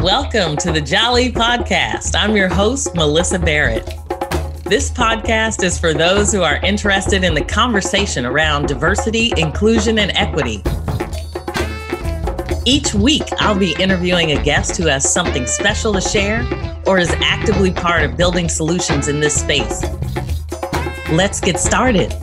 Welcome to the Jali podcast. I'm your host, Melyssa Barrett. This podcast is for those who are interested in the conversation around diversity, inclusion, and equity. Each week, I'll be interviewing a guest who has something special to share or is actively part of building solutions in this space. Let's get started.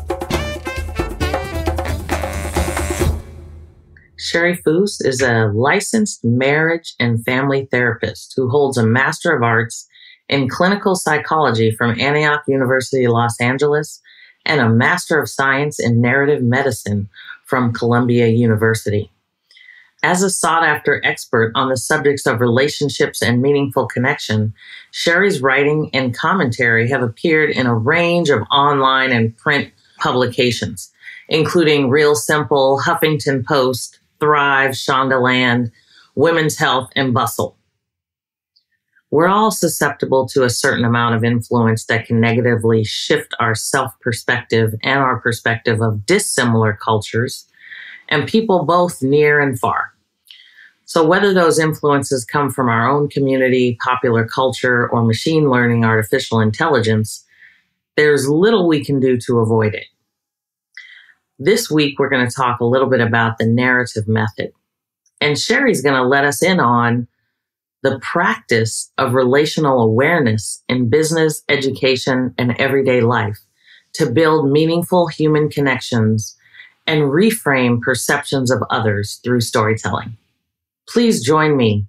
Shari Foos is a licensed marriage and family therapist who holds a Master of Arts in Clinical Psychology from Antioch University, Los Angeles, and a Master of Science in Narrative Medicine from Columbia University. As a sought-after expert on the subjects of relationships and meaningful connection, Shari's writing and commentary have appeared in a range of online and print publications, including Real Simple, Huffington Post, Thrive, Shondaland, Women's Health, and Bustle. We're all susceptible to a certain amount of influence that can negatively shift our self-perspective and our perspective of dissimilar cultures and people both near and far. So whether those influences come from our own community, popular culture, or machine learning, artificial intelligence, there's little we can do to avoid it. This week, we're going to talk a little bit about the narrative method. And Shari's going to let us in on the practice of relational awareness in business, education, and everyday life to build meaningful human connections and reframe perceptions of others through storytelling. Please join me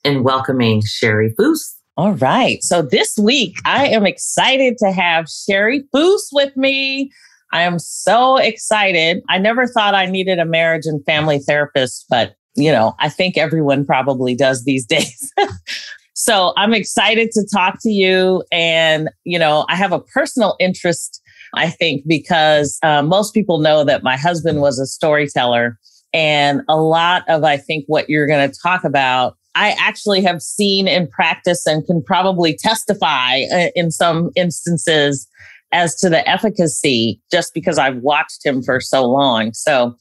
in welcoming Shari Foos. All right. So this week, I am excited to have Shari Foos with me. I am so excited. I never thought I needed a marriage and family therapist, but I think everyone probably does these days. So I'm excited to talk to you. And, I have a personal interest, I think, because most people know that my husband was a storyteller. And a lot of, I think, what you're going to talk about, I actually have seen in practice and can probably testify in some instances as to the efficacy, just because I've watched him for so long. So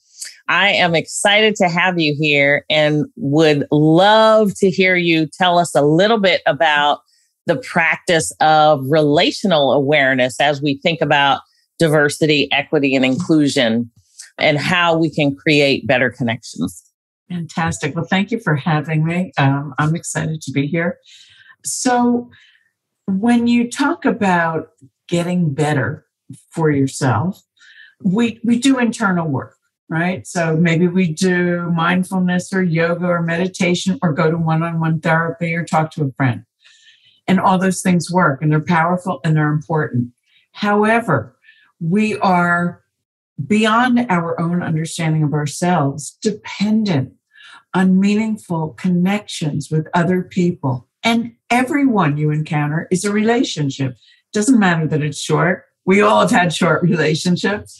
I am excited to have you here and would love to hear you tell us a little bit about the practice of relational awareness as we think about diversity, equity, and inclusion, and how we can create better connections. Fantastic. Well, thank you for having me. I'm excited to be here. So when you talk about getting better for yourself, we do internal work, right? So maybe we do mindfulness or yoga or meditation or go to one-on-one therapy or talk to a friend. And all those things work and they're powerful and they're important. However, we are beyond our own understanding of ourselves, dependent on meaningful connections with other people. And everyone you encounter is a relationship. Doesn't matter that it's short. We all have had short relationships,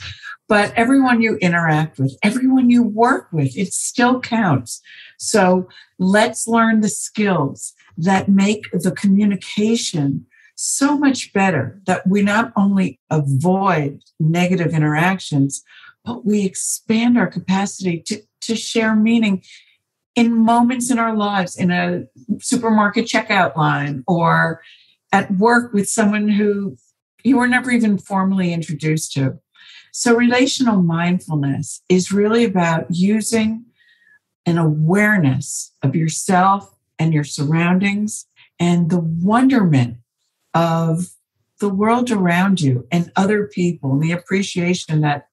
but everyone you interact with, everyone you work with, it still counts. So let's learn the skills that make the communication so much better, that we not only avoid negative interactions, but we expand our capacity to share meaning in moments in our lives, in a supermarket checkout line or at work with someone who you were never even formally introduced to. So relational mindfulness is really about using an awareness of yourself and your surroundings and the wonderment of the world around you and other people, and the appreciation that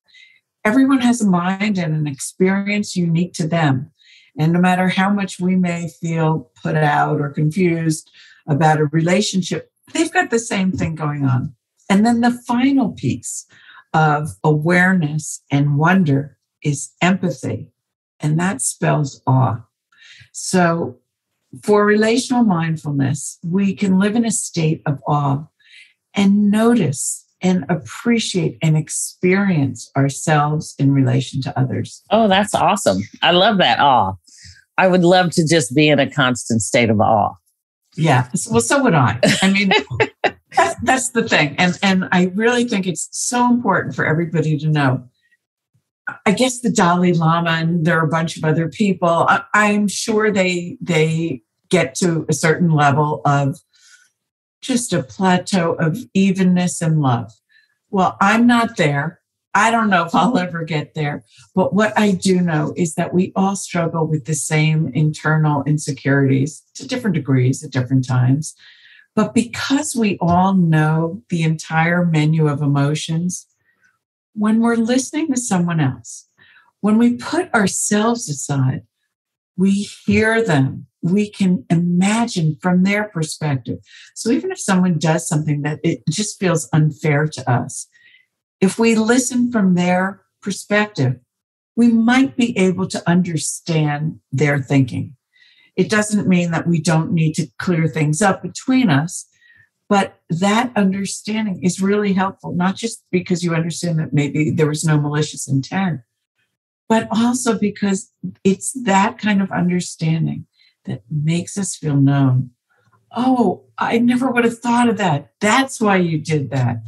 everyone has a mind and an experience unique to them. And no matter how much we may feel put out or confused about a relationship, they've got the same thing going on. And then the final piece of awareness and wonder is empathy, and that spells awe. So for relational mindfulness, we can live in a state of awe and notice and appreciate and experience ourselves in relation to others. Oh, that's awesome. I love that awe. I would love to just be in a constant state of awe. Yeah. Well, so would I. I mean, that's the thing. And I really think it's so important for everybody to know. I guess the Dalai Lama, and there are a bunch of other people, I'm sure they get to a certain level of just a plateau of evenness and love. Well, I'm not there. I don't know if I'll ever get there. But what I do know is that we all struggle with the same internal insecurities to different degrees at different times. But because we all know the entire menu of emotions, when we're listening to someone else, when we put ourselves aside, we hear them. We can imagine from their perspective. So even if someone does something that it just feels unfair to us, if we listen from their perspective, we might be able to understand their thinking. It doesn't mean that we don't need to clear things up between us, but that understanding is really helpful, not just because you understand that maybe there was no malicious intent, but also because it's that kind of understanding that makes us feel known. Oh, I never would have thought of that. That's why you did that.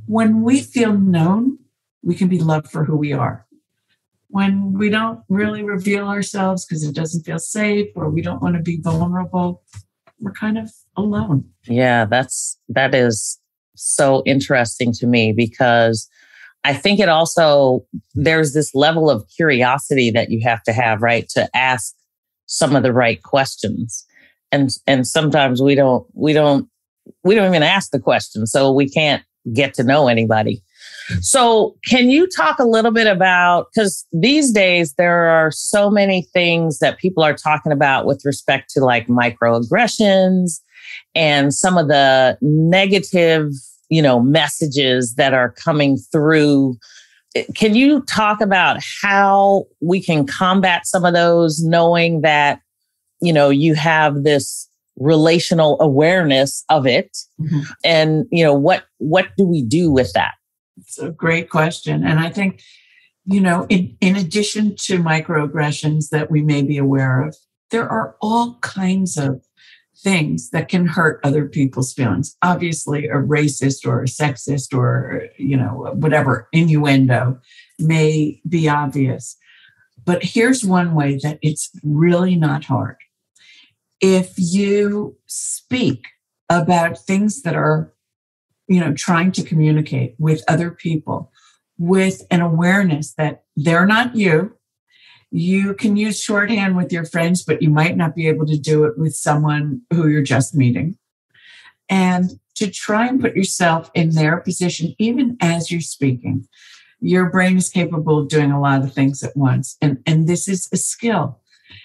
When we feel known, we can be loved for who we are. When we don't really reveal ourselves because it doesn't feel safe or we don't want to be vulnerable, we're kind of alone. Yeah, that is so interesting to me, because I think it also, there's this level of curiosity that you have to have, right? To ask some of the right questions. And sometimes we don't even ask the question. So we can't get to know anybody. So can you talk a little bit about, because these days there are so many things that people are talking about with respect to like microaggressions and some of the negative, messages that are coming through. Can you talk about how we can combat some of those, knowing that, you have this relational awareness of it? Mm-hmm. And, what do we do with that? It's a great question. And I think, in addition to microaggressions that we may be aware of, there are all kinds of things that can hurt other people's feelings. Obviously, a racist or a sexist or, whatever innuendo may be obvious. But here's one way that it's really not hard. If you speak about things that are, trying to communicate with other people with an awareness that they're not you. You can use shorthand with your friends, but you might not be able to do it with someone who you're just meeting. And to try and put yourself in their position, even as you're speaking, your brain is capable of doing a lot of things at once. And this is a skill.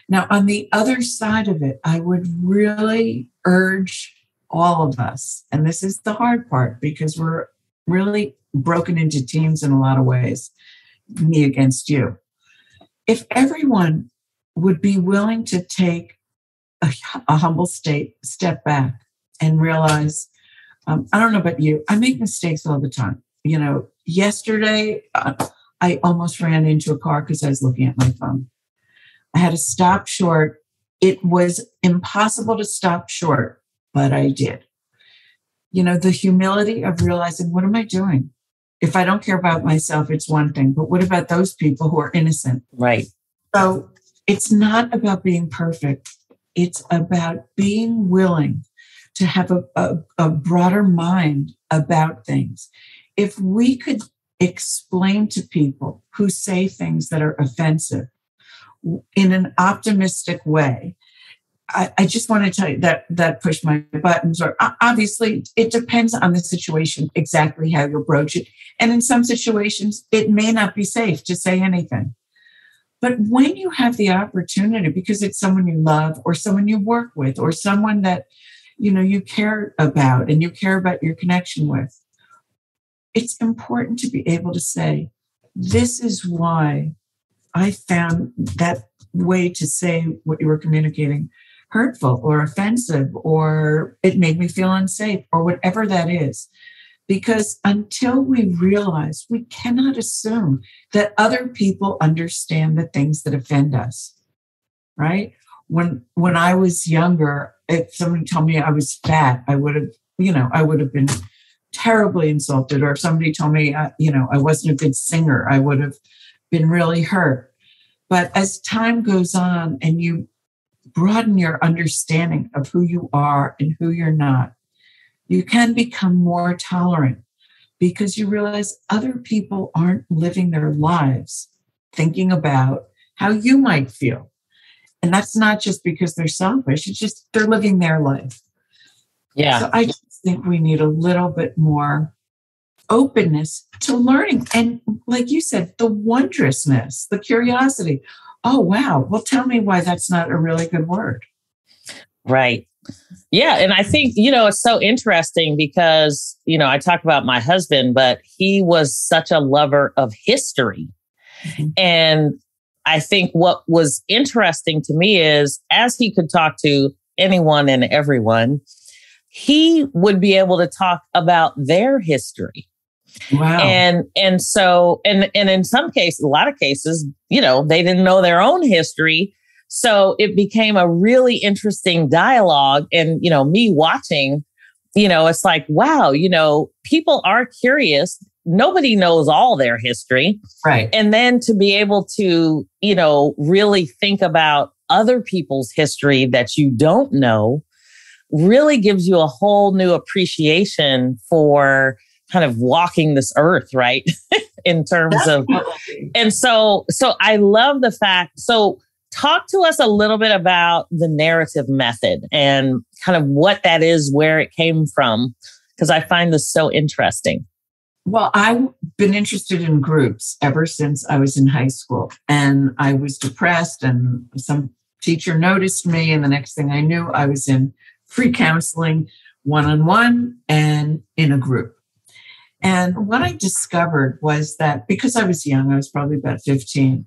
Now, on the other side of it, I would really urge all of us, and this is the hard part because we're really broken into teams in a lot of ways, me against you. If everyone would be willing to take a humble step back and realize, I don't know about you, I make mistakes all the time. Yesterday, I almost ran into a car because I was looking at my phone. I had to stop short. It was impossible to stop short, but I did. The humility of realizing, what am I doing? If I don't care about myself, it's one thing, but what about those people who are innocent? Right. So it's not about being perfect. It's about being willing to have a broader mind about things. If we could explain to people who say things that are offensive in an optimistic way, I just want to tell you that push my buttons, or obviously it depends on the situation, exactly how you approach it. And in some situations, it may not be safe to say anything. But when you have the opportunity, because it's someone you love or someone you work with or someone that, you care about and you care about your connection with, it's important to be able to say, this is why I found that way to say what you were communicating hurtful or offensive, or it made me feel unsafe, or whatever that is. Because until we realize, we cannot assume that other people understand the things that offend us, right? When I was younger, if somebody told me I was fat, I would have been terribly insulted. Or if somebody told me, I wasn't a good singer, I would have been really hurt. But as time goes on and you broaden your understanding of who you are and who you're not, you can become more tolerant because you realize other people aren't living their lives thinking about how you might feel. And that's not just because they're selfish, it's just they're living their life. Yeah. So I just think we need a little bit more openness to learning. And like you said, the wondrousness, the curiosity. Oh, wow. Well, tell me why that's not a really good word. Right. Yeah. And I think, it's so interesting because, I talk about my husband, but he was such a lover of history. Mm-hmm. And I think what was interesting to me is as he could talk to anyone and everyone, he would be able to talk about their history. Wow. And so in some cases, a lot of cases, they didn't know their own history. So it became a really interesting dialogue. And, me watching, it's like, wow, people are curious. Nobody knows all their history. Right. And then to be able to, really think about other people's history that you don't know really gives you a whole new appreciation for kind of walking this earth, right? In terms of, and so I love the fact. So talk to us a little bit about the narrative method and kind of what that is, where it came from, because I find this so interesting. Well, I've been interested in groups ever since I was in high school, and I was depressed, and some teacher noticed me, and the next thing I knew, I was in free counseling, one-on-one, and in a group. And what I discovered was that because I was young, I was probably about 15,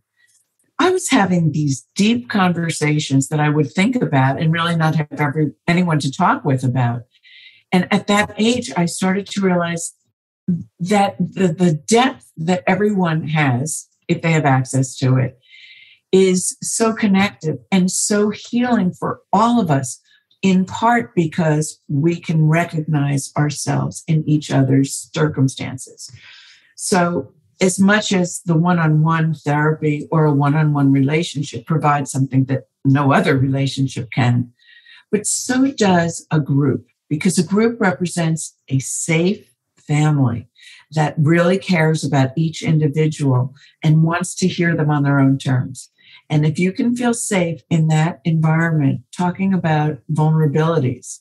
I was having these deep conversations that I would think about and really not have anyone to talk with about. And at that age, I started to realize that the depth that everyone has, if they have access to it, is so connected and so healing for all of us, in part because we can recognize ourselves in each other's circumstances. So as much as the one-on-one therapy or a one-on-one relationship provides something that no other relationship can, but so does a group, because a group represents a safe family that really cares about each individual and wants to hear them on their own terms. And if you can feel safe in that environment, talking about vulnerabilities,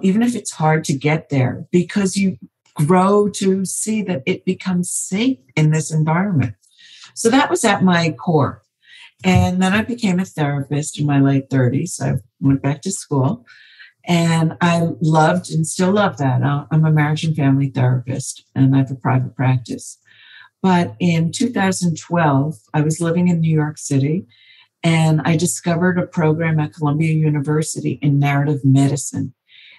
even if it's hard to get there, because you grow to see that it becomes safe in this environment. So that was at my core. And then I became a therapist in my late 30s. I went back to school. And I loved and still love that. I'm a marriage and family therapist, and I have a private practice. But in 2012, I was living in New York City, and I discovered a program at Columbia University in narrative medicine.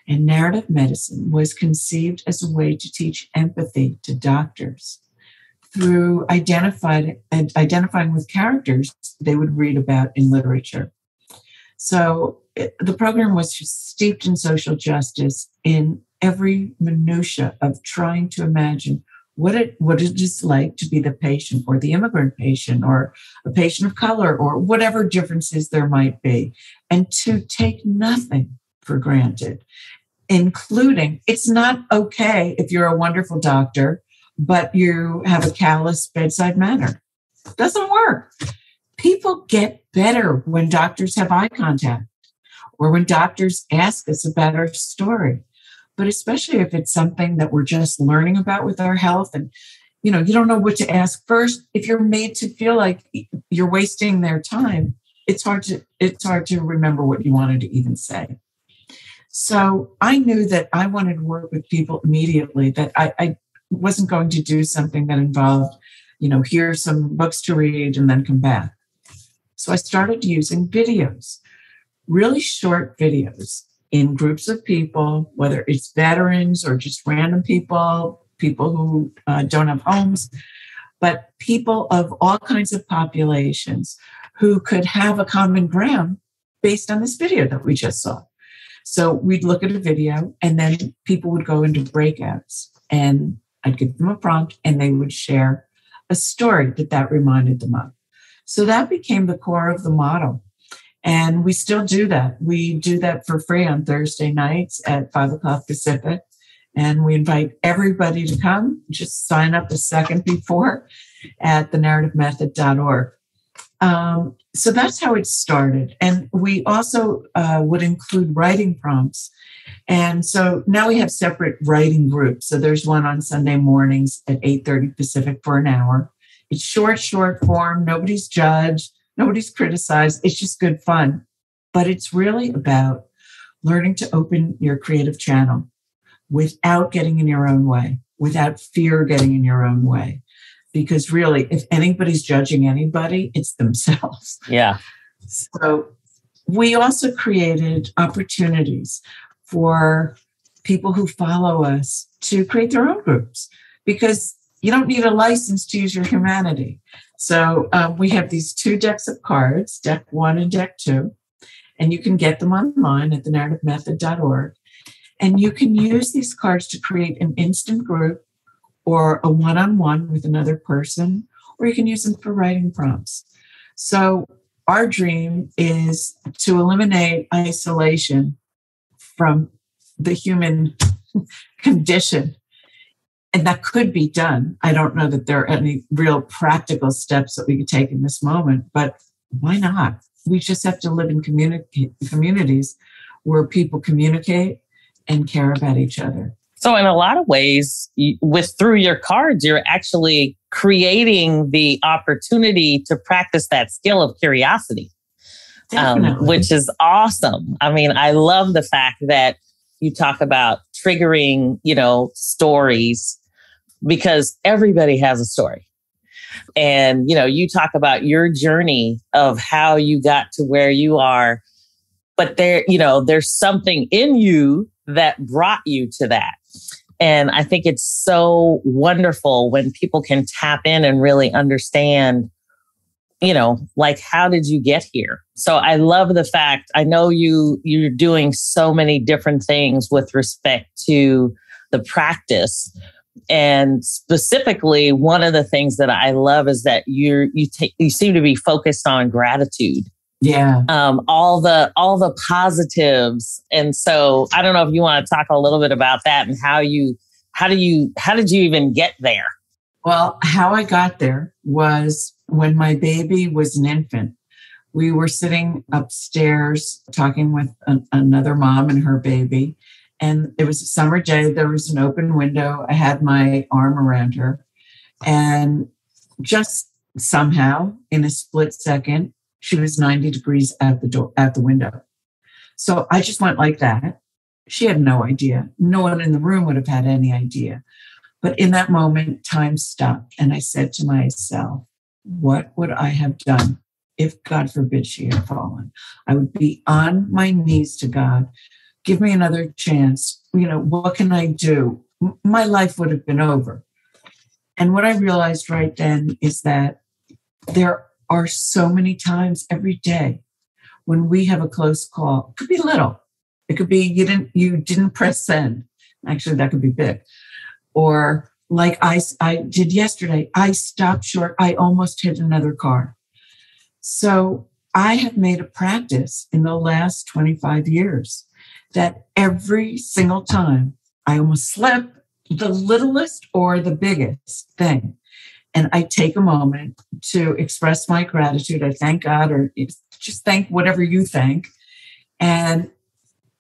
And narrative medicine was conceived as a way to teach empathy to doctors through identifying with characters they would read about in literature. So the program was steeped in social justice in every minutia of trying to imagine what it is like to be the patient or the immigrant patient or a patient of color or whatever differences there might be, and to take nothing for granted, including it's not okay if you're a wonderful doctor, but you have a callous bedside manner. It doesn't work. People get better when doctors have eye contact or when doctors ask us about our story. But especially if it's something that we're just learning about with our health and, you don't know what to ask first, if you're made to feel like you're wasting their time, it's hard to remember what you wanted to even say. So I knew that I wanted to work with people immediately, that I wasn't going to do something that involved, here's some books to read and then come back. So I started using videos, really short videos in groups of people, whether it's veterans or just random people who don't have homes, but people of all kinds of populations who could have a common ground based on this video that we just saw. So we'd look at a video and then people would go into breakouts and I'd give them a prompt and they would share a story that reminded them of. So that became the core of the model. And we still do that. We do that for free on Thursday nights at 5 o'clock Pacific. And we invite everybody to come. Just sign up a second before at thenarrativemethod.org. So that's how it started. And we also would include writing prompts. And so now we have separate writing groups. So there's one on Sunday mornings at 8:30 Pacific for an hour. It's short form. Nobody's judged. Nobody's criticized. It's just good fun. But it's really about learning to open your creative channel without getting in your own way, without fear getting in your own way. Because really, if anybody's judging anybody, it's themselves. Yeah. So we also created opportunities for people who follow us to create their own groups, because you don't need a license to use your humanity. So we have these 2 decks of cards, deck 1 and deck 2, and you can get them online at thenarrativemethod.org. And you can use these cards to create an instant group or a one-on-one with another person, or you can use them for writing prompts. So our dream is to eliminate isolation from the human condition. And that could be done. I don't know that there are any real practical steps that we could take in this moment, but why not? We just have to live in communities where people communicate and care about each other. So in a lot of ways, through your cards, you're actually creating the opportunity to practice that skill of curiosity, which is awesome. I mean, I love the fact that you talk about triggering, stories, because everybody has a story. And, you talk about your journey of how you got to where you are, but there's something in you that brought you to that. And I think it's so wonderful when people can tap in and really understand, how did you get here? So I love the fact, I know you're doing so many different things with respect to the practice. And specifically, one of the things that I love is that you seem to be focused on gratitude. Yeah. All the positives. And so I don't know if you want to talk a little bit about that and how did you even get there? Well, how I got there was when my baby was an infant. We were sitting upstairs talking with another mom and her baby. And it was a summer day. There was an open window. I had my arm around her. And just somehow, in a split second, she was 90 degrees out the window. So I just went like that. She had no idea. No one in the room would have had any idea. But in that moment, time stopped. And I said to myself, what would I have done if, God forbid, she had fallen? I would be on my knees to God. Give me another chance. What can I do? My life would have been over. And what I realized right then is that there are so many times every day when we have a close call. It could be little. It could be you didn't press send. Actually, that could be big. Or like I did yesterday, I stopped short. I almost hit another car. So I have made a practice in the last 25 years that every single time I almost slip, the littlest or the biggest thing, and I take a moment to express my gratitude. I thank God, or just thank whatever you think. And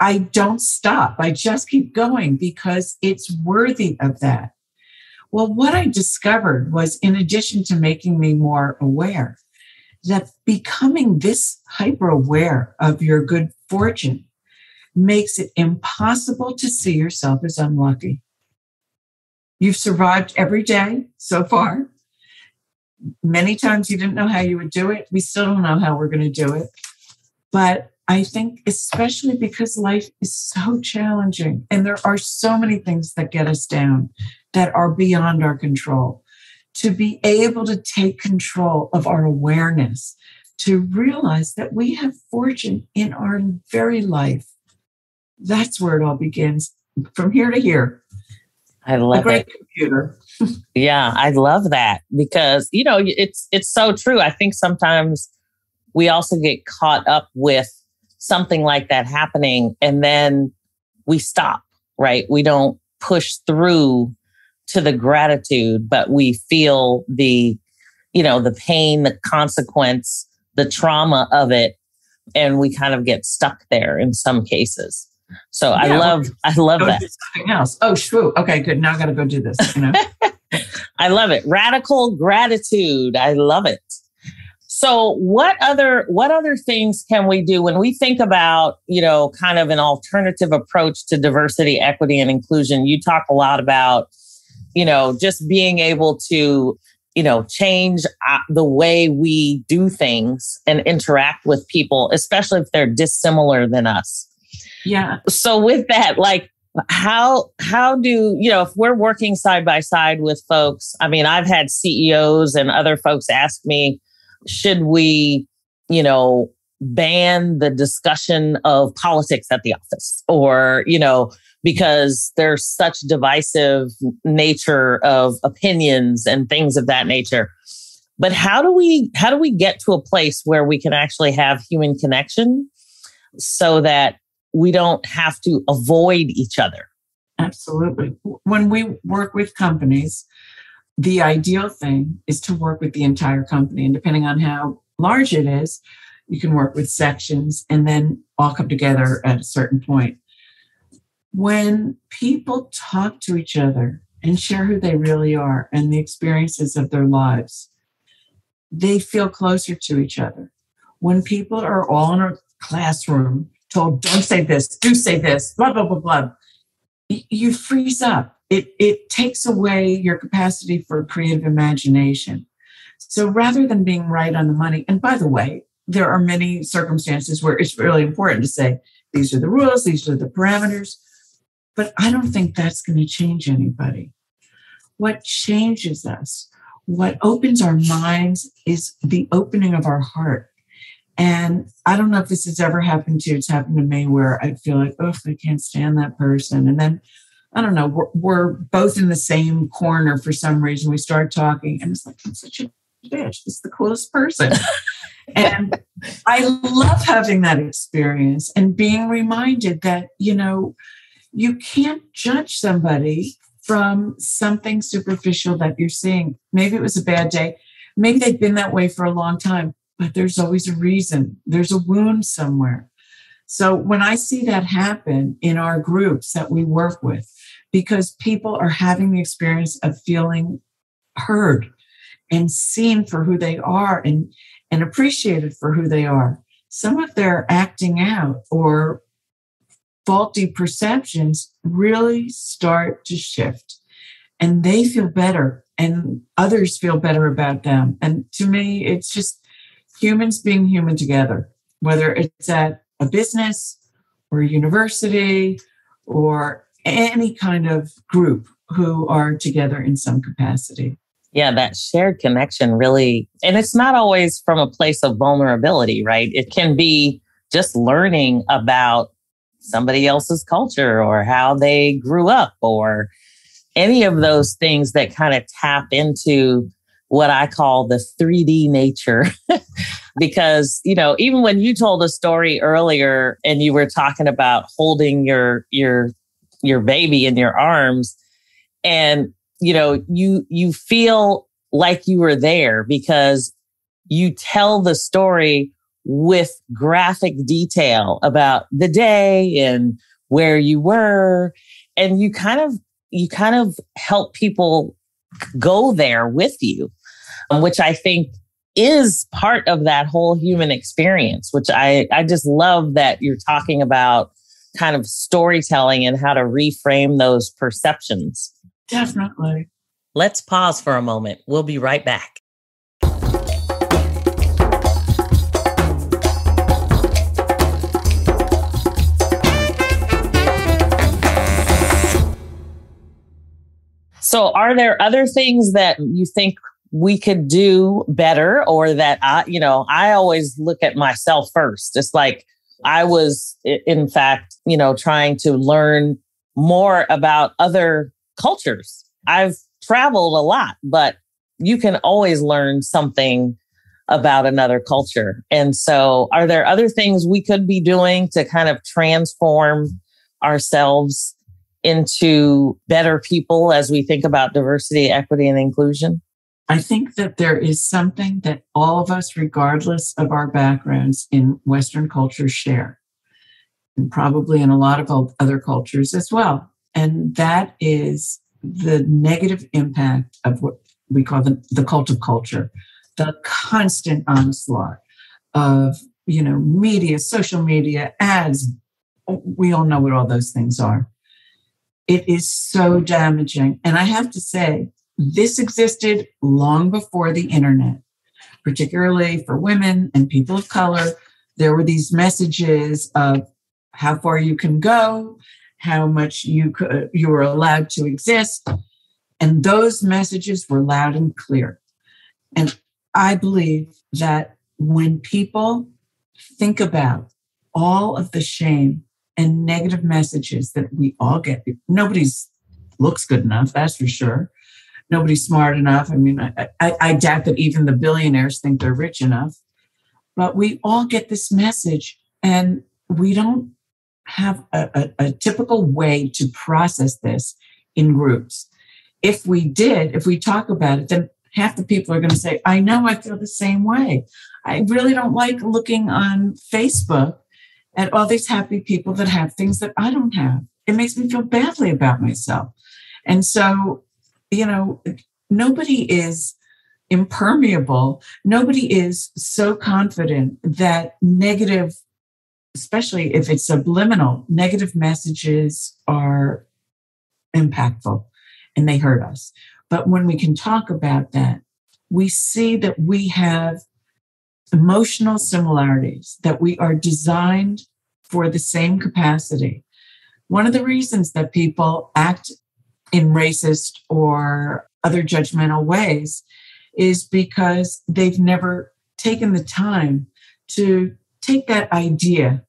I don't stop. I just keep going because it's worthy of that. Well, what I discovered was, in addition to making me more aware, that becoming this hyper aware of your good fortune makes it impossible to see yourself as unlucky. You've survived every day so far. Many times you didn't know how you would do it. We still don't know how we're going to do it. But I think especially because life is so challenging and there are so many things that get us down that are beyond our control, to be able to take control of our awareness, to realize that we have fortune in our very life. That's where it all begins, from here to here. I love a great it. Computer. Yeah, I love that because, it's so true. I think sometimes we also get caught up with something like that happening, and then we stop, right? We don't push through to the gratitude, but we feel the pain, the consequence, the trauma of it, and we kind of get stuck there in some cases. So I love that. Something else. Oh, shoo. Okay, good. Now I got to go do this. I love it. Radical gratitude. I love it. So what other things can we do when we think about, kind of an alternative approach to diversity, equity, and inclusion? You talk a lot about, just being able to, change the way we do things and interact with people, especially if they're dissimilar than us. Yeah. So with that, like, how do, if we're working side by side with folks, I mean, I've had CEOs and other folks ask me, should we, ban the discussion of politics at the office, or, because there's such divisive nature of opinions and things of that nature. But how do we get to a place where we can actually have human connection so that we don't have to avoid each other? Absolutely. When we work with companies, the ideal thing is to work with the entire company. And depending on how large it is, you can work with sections and then all come together at a certain point. When people talk to each other and share who they really are and the experiences of their lives, they feel closer to each other. When people are all in a classroom told, don't say this, do say this, blah, blah, blah, blah, you freeze up. It takes away your capacity for creative imagination. So rather than being right on the money, and by the way, there are many circumstances where it's really important to say, these are the rules, these are the parameters, but I don't think that's going to change anybody. What changes us, what opens our minds, is the opening of our heart. And I don't know if this has ever happened to you. It's happened to me where I feel like, oh, I can't stand that person. And then, I don't know, we're both in the same corner for some reason. We start talking and it's like, I'm such a bitch. It's the coolest person. And I love having that experience and being reminded that, you can't judge somebody from something superficial that you're seeing. Maybe it was a bad day. Maybe they've been that way for a long time, but there's always a reason. There's a wound somewhere. So when I see that happen in our groups that we work with, because people are having the experience of feeling heard and seen for who they are and appreciated for who they are, some of their acting out or faulty perceptions really start to shift, and they feel better and others feel better about them. And to me, it's just humans being human together, whether it's at a business or a university or any kind of group who are together in some capacity. Yeah, that shared connection really, and it's not always from a place of vulnerability, right? It can be just learning about somebody else's culture or how they grew up or any of those things that kind of tap into what I call the 3D nature. Because, even when you told a story earlier and you were talking about holding your baby in your arms, and, you feel like you were there because you tell the story with graphic detail about the day and where you were. And you kind of help people go there with you, which I think is part of that whole human experience, which I just love that you're talking about kind of storytelling and how to reframe those perceptions. Definitely. Let's pause for a moment. We'll be right back. So are there other things that you think we could do better, or that I always look at myself first? It's like I was, in fact, trying to learn more about other cultures. I've traveled a lot, but you can always learn something about another culture. And so are there other things we could be doing to kind of transform ourselves into better people as we think about diversity, equity, and inclusion? I think that there is something that all of us, regardless of our backgrounds in Western culture, share, and probably in a lot of other cultures as well. And that is the negative impact of what we call the cult of culture, the constant onslaught of, media, social media, ads. We all know what all those things are. It is so damaging. And I have to say, this existed long before the internet, particularly for women and people of color. There were these messages of how far you can go, how much you were allowed to exist. And those messages were loud and clear. And I believe that when people think about all of the shame and negative messages that we all get, nobody's looks good enough, that's for sure. Nobody's smart enough. I mean, I doubt that even the billionaires think they're rich enough. But we all get this message, and we don't have a typical way to process this in groups. If we talk about it, then half the people are going to say, I know, I feel the same way. I really don't like looking on Facebook at all these happy people that have things that I don't have. It makes me feel badly about myself. And so, nobody is impermeable. Nobody is so confident that negative, especially if it's subliminal, negative messages are impactful and they hurt us. But when we can talk about that, we see that we have emotional similarities, that we are designed for the same capacity. One of the reasons that people act in racist or other judgmental ways is because they've never taken the time to take that idea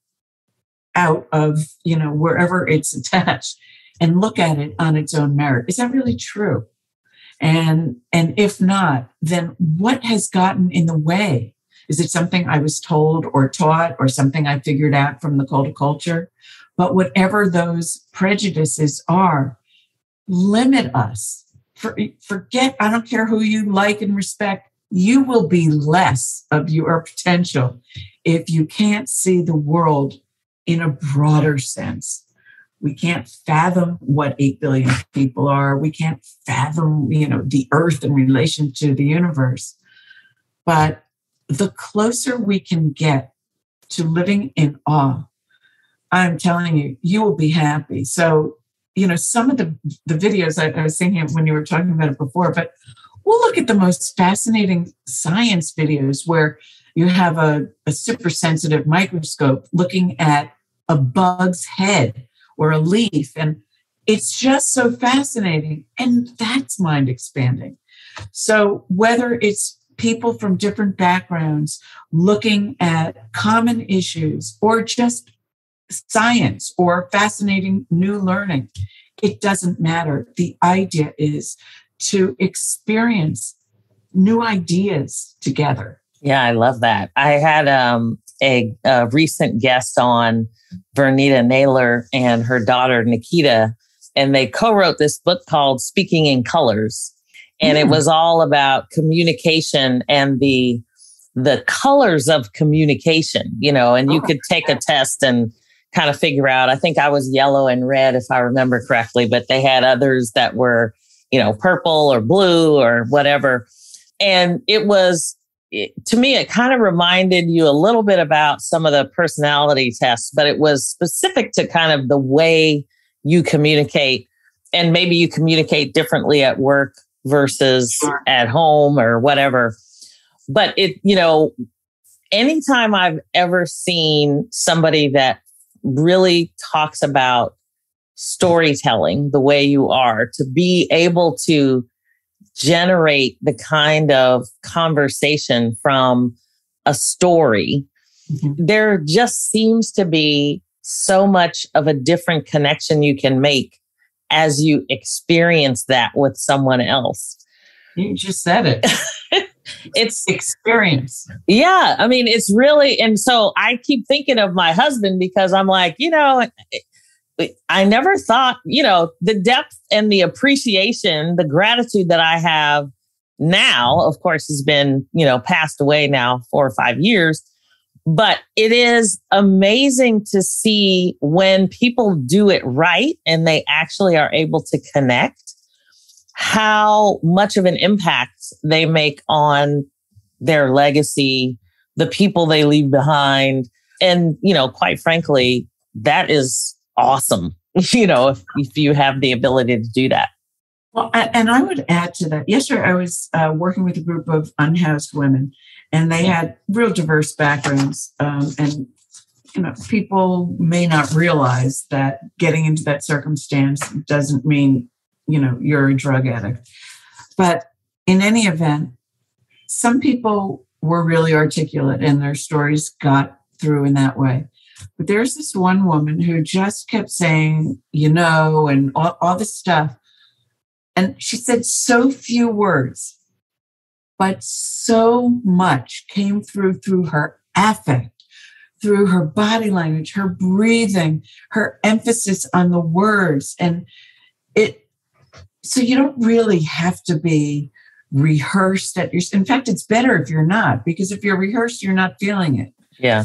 out of, wherever it's attached and look at it on its own merit. Is that really true? And if not, then what has gotten in the way? Is it something I was told or taught or something I figured out from the cult of culture? But whatever those prejudices are, limit us. Forget, I don't care who you like and respect. You will be less of your potential if you can't see the world in a broader sense. We can't fathom what 8 billion people are. We can't fathom, the earth in relation to the universe. But the closer we can get to living in awe, I'm telling you, you will be happy. So, some of the videos I was thinking of when you were talking about it before, but we'll look at the most fascinating science videos where you have a super sensitive microscope looking at a bug's head or a leaf. And it's just so fascinating. And that's mind expanding. So whether it's people from different backgrounds looking at common issues or just science or fascinating new learning, it doesn't matter. The idea is to experience new ideas together. Yeah, I love that. I had a recent guest on, Vernita Naylor and her daughter, Nikita, and they co-wrote this book called Speaking in Colors. And it was all about communication and the colors of communication, and you could take a test and kind of figure out, I think I was yellow and red, if I remember correctly, but they had others that were, purple or blue or whatever. And to me, it kind of reminded you a little bit about some of the personality tests, but it was specific to kind of the way you communicate. And maybe you communicate differently at work versus at home or whatever. But anytime I've ever seen somebody that really talks about storytelling the way you are, to be able to generate the kind of conversation from a story, there just seems to be so much of a different connection you can make as you experience that with someone else. You just said it. It's experience. Yeah. I mean, it's really, and so I keep thinking of my husband because I'm like, I never thought, the depth and the appreciation, the gratitude that I have now, of course, has been, passed away now 4 or 5 years. But it is amazing to see when people do it right and they actually are able to connect, how much of an impact they make on their legacy, the people they leave behind. And, quite frankly, that is awesome, if you have the ability to do that. Well, and I would add to that. Yesterday, I was working with a group of unhoused women, and they had real diverse backgrounds. And, people may not realize that getting into that circumstance doesn't mean, you're a drug addict. But in any event, some people were really articulate and their stories got through in that way. But there's this one woman who just kept saying, and all this stuff. And she said so few words, but so much came through her affect, through her body language, her breathing, her emphasis on the words. And so you don't really have to be rehearsed in fact, it's better if you're not, because if you're rehearsed, you're not feeling it. Yeah.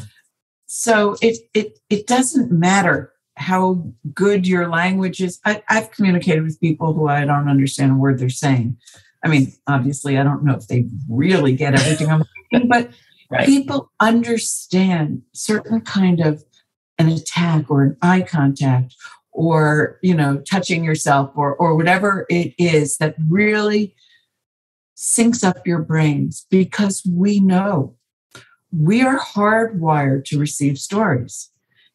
So it doesn't matter how good your language is. I've communicated with people who I don't understand a word they're saying. I mean, obviously, I don't know if they really get everything I'm saying, but right. People understand certain kind of an attack or an eye contact or, touching yourself or whatever it is that really syncs up your brains, because we know we are hardwired to receive stories.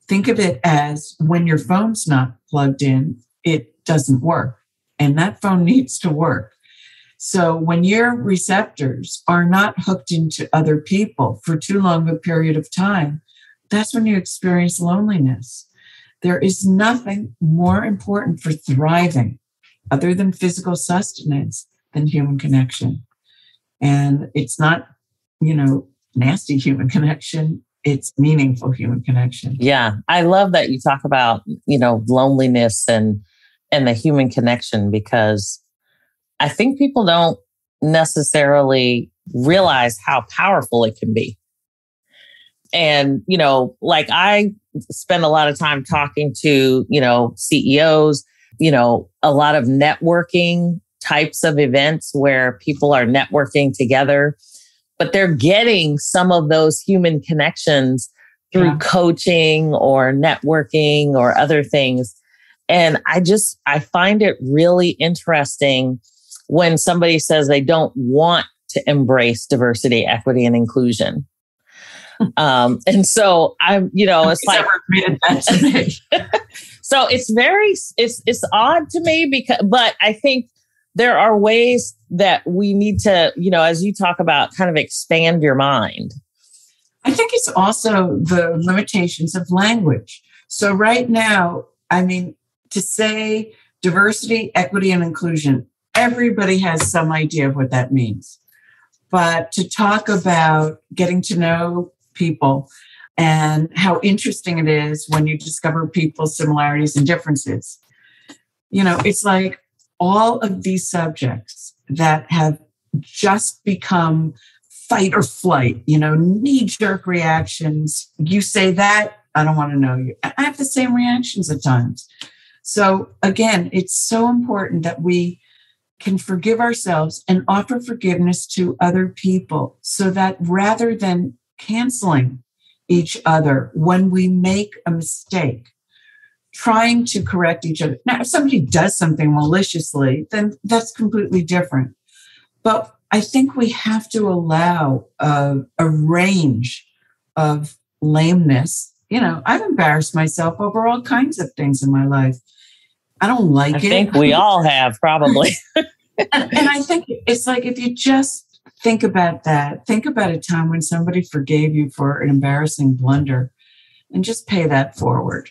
Think of it as when your phone's not plugged in, it doesn't work. And that phone needs to work. So when your receptors are not hooked into other people for too long a period of time, that's when you experience loneliness. There is nothing more important for thriving other than physical sustenance than human connection. And it's not, nasty human connection. It's meaningful human connection. Yeah. I love that you talk about, loneliness and the human connection, because I think people don't necessarily realize how powerful it can be. And, I spend a lot of time talking to, CEOs, a lot of networking types of events where people are networking together, but they're getting some of those human connections through coaching or networking or other things. And I find it really interesting when somebody says they don't want to embrace diversity, equity, and inclusion. And so it's like, that to me. So it's odd to me but I think there are ways that we need to, as you talk about, kind of expand your mind. I think it's also the limitations of language. So right now, to say diversity, equity, and inclusion, everybody has some idea of what that means. But to talk about getting to know people and how interesting it is when you discover people's similarities and differences, it's like all of these subjects that have just become fight or flight, knee-jerk reactions. You say that, I don't want to know you. I have the same reactions at times. So again, it's so important that we can forgive ourselves and offer forgiveness to other people, so that rather than canceling each other when we make a mistake, trying to correct each other. Now, if somebody does something maliciously, then that's completely different. But I think we have to allow a range of lameness. I've embarrassed myself over all kinds of things in my life. I don't like it. I think we all have, probably. and I think it's like, if you just think about that, think about a time when somebody forgave you for an embarrassing blunder, and just pay that forward.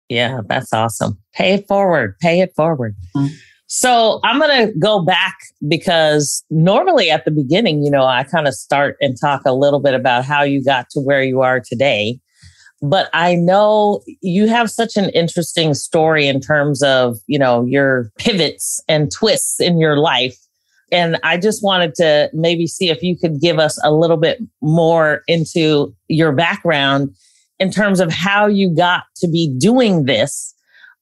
Yeah, that's awesome. Pay it forward. Pay it forward. Mm-hmm. So I'm going to go back because normally at the beginning, I kind of start and talk a little bit about how you got to where you are today. But I know you have such an interesting story in terms of, your pivots and twists in your life. And I just wanted to maybe see if you could give us a little bit more into your background in terms of how you got to be doing this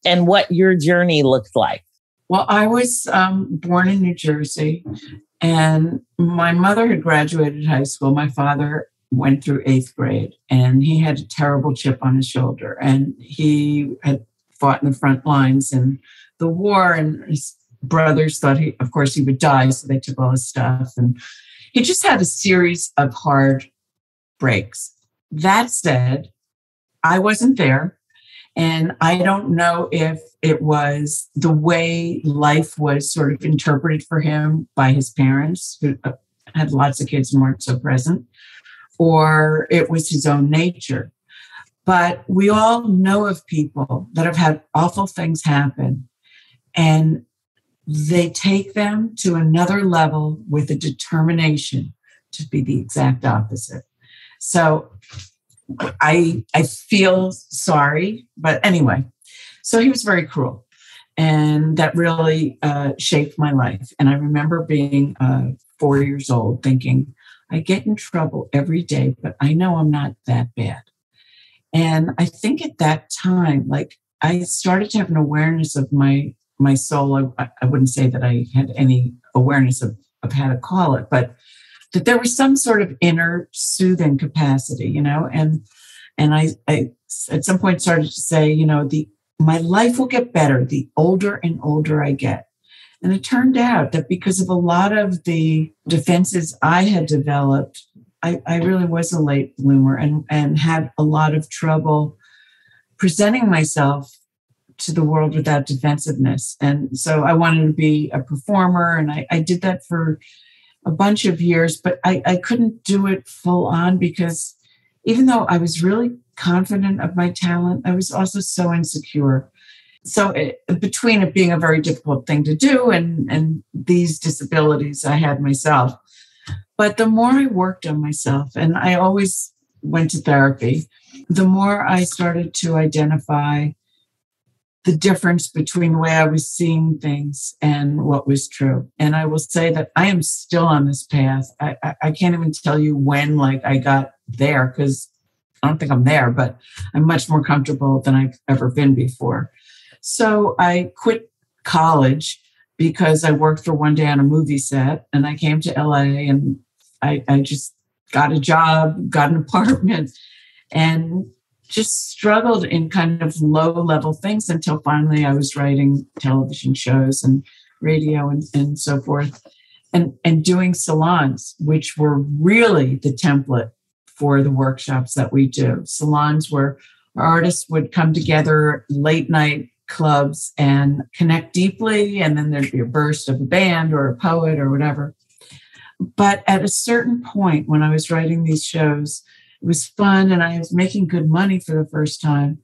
and what your journey looked like. Well, I was born in New Jersey, and my mother had graduated high school. My father went through 8th grade, and he had a terrible chip on his shoulder, and he had fought in the front lines in the war, and his brothers thought he would die, so they took all his stuff, and he just had a series of hard breaks. That said, I wasn't there. And I don't know if it was the way life was sort of interpreted for him by his parents, who had lots of kids and weren't so present, or it was his own nature. But we all know of people that have had awful things happen, and they take them to another level with a determination to be the exact opposite. So I feel sorry, but anyway, so he was very cruel, and that really shaped my life. And I remember being 4 years old thinking, I get in trouble every day, but I know I'm not that bad. And I think at that time, I started to have an awareness of my soul. I wouldn't say that I had any awareness of how to call it, but that there was some sort of inner soothing capacity, and I at some point started to say, my life will get better the older and older I get. And it turned out that because of a lot of the defenses I had developed, I really was a late bloomer and had a lot of trouble presenting myself to the world without defensiveness. And so I wanted to be a performer, and I did that for a bunch of years, but I couldn't do it full on because even though I was really confident of my talent, I was also so insecure. So between it being a very difficult thing to do and these disabilities I had myself, but the more I worked on myself, and I always went to therapy, the more I started to identify the difference between the way I was seeing things and what was true. And I will say that I am still on this path. I can't even tell you when I got there, because I don't think I'm there, but I'm much more comfortable than I've ever been before. So I quit college because I worked for one day on a movie set, and I came to LA, and I just got a job, got an apartment, and just struggled in kind of low-level things until finally I was writing television shows and radio and so forth, and doing salons, which were really the template for the workshops that we do. Salons where artists would come together, late night clubs, and connect deeply, and then there'd be a burst of a band or a poet or whatever. But at a certain point when I was writing these shows, it was fun, and I was making good money for the first time.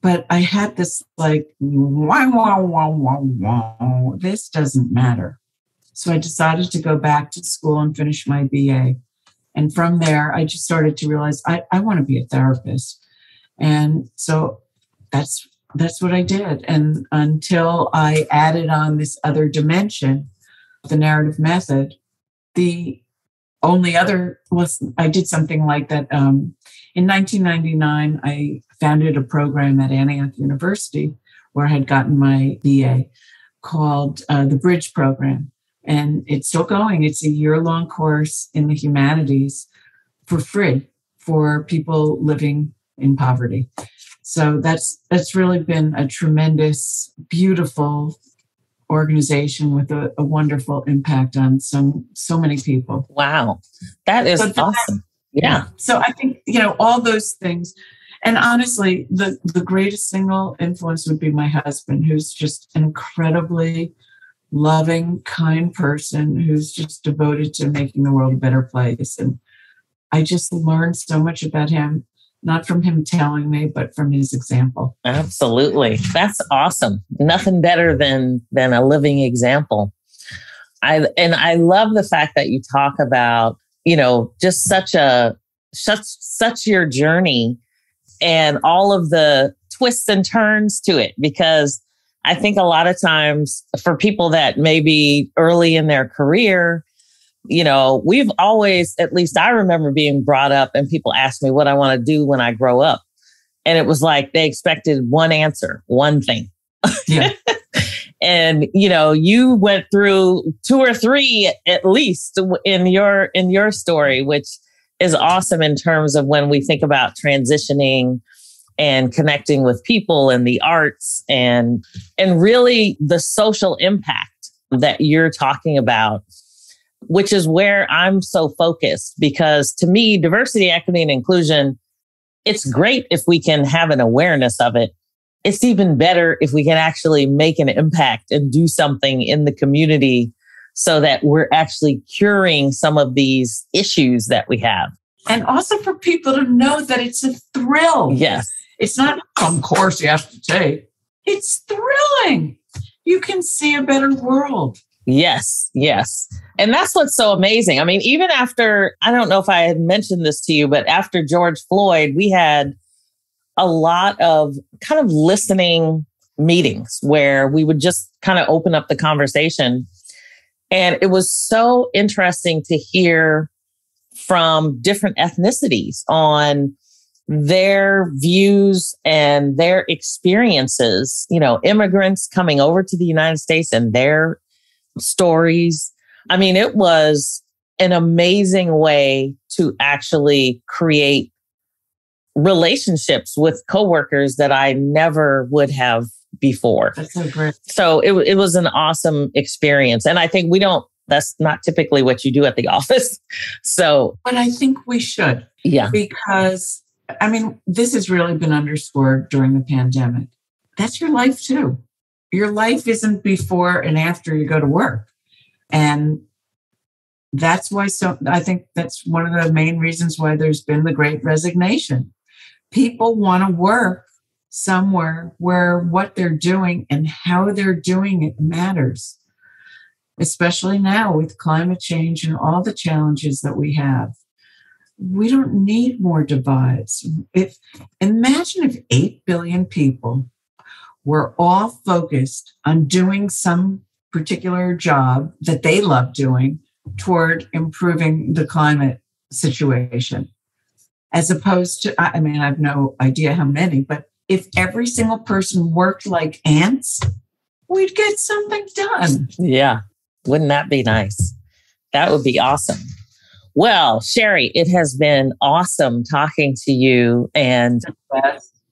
But I had this this doesn't matter. So I decided to go back to school and finish my BA. And from there, I just started to realize I want to be a therapist. And so that's what I did. And until I added on this other dimension, the narrative method, the only other was I did something like that. In 1999, I founded a program at Antioch University where I had gotten my BA called the Bridge Program. And it's still going. It's a year-long course in the humanities for free for people living in poverty. So that's really been a tremendous, beautiful organization with a wonderful impact on so many people. Wow. That is awesome. Yeah. So I think, all those things. And honestly, the greatest single influence would be my husband, who's just an incredibly loving, kind person who's just devoted to making the world a better place. And I just learned so much about him not from him telling me, but from his example. Absolutely. That's awesome. Nothing better than a living example. I love the fact that you talk about, just such your journey and all of the twists and turns to it, because I think a lot of times for people that may be early in their career, we've always, at least I remember being brought up and people asked me what I want to do when I grow up. And it was like they expected one answer, one thing. Yeah. And, you went through 2 or 3 at least in your story, which is awesome in terms of when we think about transitioning and connecting with people and the arts and really the social impact that you're talking about, which is where I'm so focused. Because to me, diversity, equity, and inclusion, it's great if we can have an awareness of it. It's even better if we can actually make an impact and do something in the community so that we're actually curing some of these issues that we have. And also for people to know that it's a thrill. Yes. It's not some course you have to take. It's thrilling. You can see a better world. Yes, yes. And that's what's so amazing. I mean, even after, I don't know if I had mentioned this to you, but after George Floyd, we had a lot of kind of listening meetings where we would just kind of open up the conversation. And it was so interesting to hear from different ethnicities on their views and their experiences, immigrants coming over to the United States and their stories. I mean, it was an amazing way to actually create relationships with coworkers that I never would have before. That's so great. So it was an awesome experience. And I think that's not typically what you do at the office. So, but I think we should. Yeah. Because, I mean, this has really been underscored during the pandemic. That's your life too. Your life isn't before and after you go to work. And that's why, I think that's one of the main reasons why there's been the Great Resignation. People want to work somewhere where what they're doing and how they're doing it matters, especially now with climate change and all the challenges that we have. We don't need more divides. Imagine if 8 billion people were all focused on doing some particular job that they love doing toward improving the climate situation, as opposed to, I mean, I have no idea how many, but if every single person worked like ants, we'd get something done. Yeah. Wouldn't that be nice? That would be awesome. Well, Shari, it has been awesome talking to you. And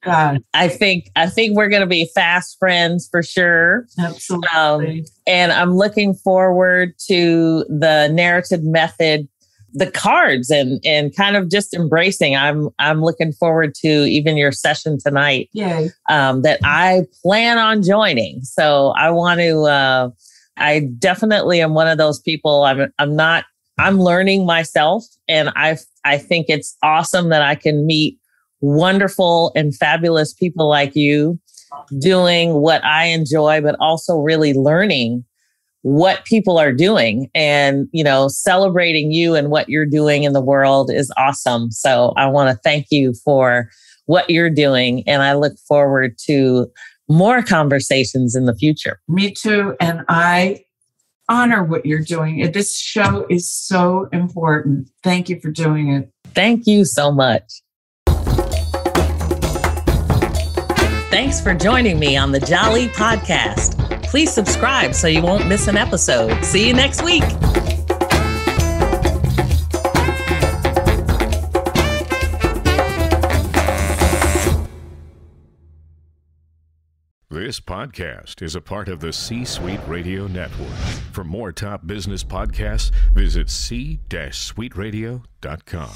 God. I think we're going to be fast friends for sure. Absolutely. And I'm looking forward to the narrative method, the cards, and kind of just embracing. I'm looking forward to even your session tonight. Yay. That I plan on joining. So I want to. I definitely am one of those people. I'm learning myself, and I think it's awesome that I can meet wonderful and fabulous people like you doing what I enjoy, but also really learning what people are doing, and, celebrating you and what you're doing in the world is awesome. So I want to thank you for what you're doing. And I look forward to more conversations in the future. Me too. And I honor what you're doing. This show is so important. Thank you for doing it. Thank you so much. Thanks for joining me on the Jali podcast. Please subscribe so you won't miss an episode. See you next week. This podcast is a part of the C-Suite Radio Network. For more top business podcasts, visit c-suiteradio.com.